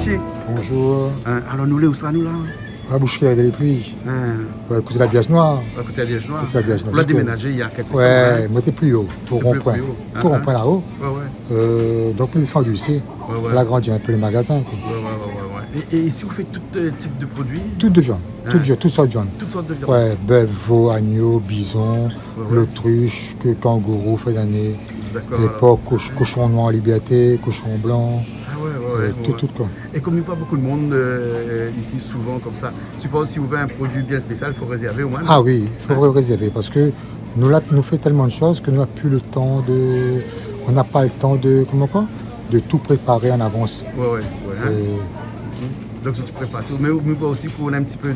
Minacci. Bonjour. Alors nous, où ça nous là? La boucherie avec les pluies. Écoutez la biage noire. À côté de la Liège Noire. Côté de la Liège Noire. On l'a déménagé il y a quelques temps. Ouais, moi t'es plus haut, au T'es plus rond-point. haut. Tout rond-point là-haut. Ouais. Donc on est descendu ici. On a agrandi un peu le magasin. Quoi. Ouais. Et ici, vous faites tout type de produits? Toutes de viande. Toutes sortes de viande. Toutes sortes de viande. Ouais, bœuf, veau, agneau, bison, l'autruche, kangourou, fait d'année. D'accord. Et porc, cochon noir en liberté, cochon blanc. Tout quoi. Et comme il n'y a pas beaucoup de monde ici, souvent comme ça, je suppose si vous voulez un produit bien spécial, il faut réserver au moins. Ah oui, il faut réserver parce que nous là, nous fait tellement de choses que nous n'avons plus le temps de. On n'a pas le temps de. Comment quoi? De tout préparer en avance. Ouais. Donc si tu prépares tout, mais aussi pour un petit peu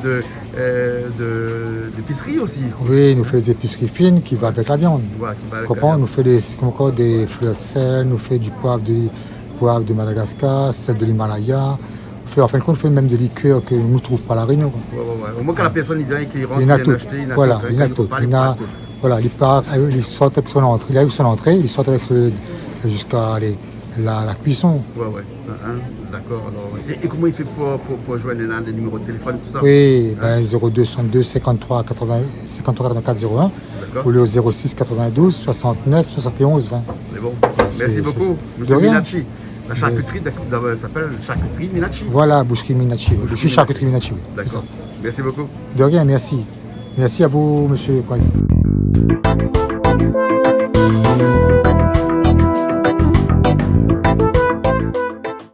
d'épicerie aussi. Oui, nous fait des épiceries fines qui vont avec la viande. Voilà, qui va avec Comprends? Nous fait des fleurs de sel, nous fait du poivre de Madagascar, sel de l'Himalaya. En fin de compte, on fait même des liqueurs que nous ne trouvons pas à La Réunion. Au moins quand la personne vient et qu'il rentre, il y en a vient tout. acheter, il y en a Voilà, tout. il y en a tout. Voilà, il sort avec son entrée. Il a eu son entrée, il sort avec jusqu'à la cuisson. Ouais. D'accord. Et comment il fait pour joindre les numéros de téléphone, tout ça? Oui, 0262 53 84 01 ou le 06 92 69 71 20. C'est bon. Merci beaucoup. Monsieur Minacci. La charcuterie s'appelle charcuterie Minacci. Voilà, boucherie Minacci. Boucherie charcuterie Minacci. D'accord. Merci beaucoup. De rien, merci. Merci à vous, monsieur Poirier.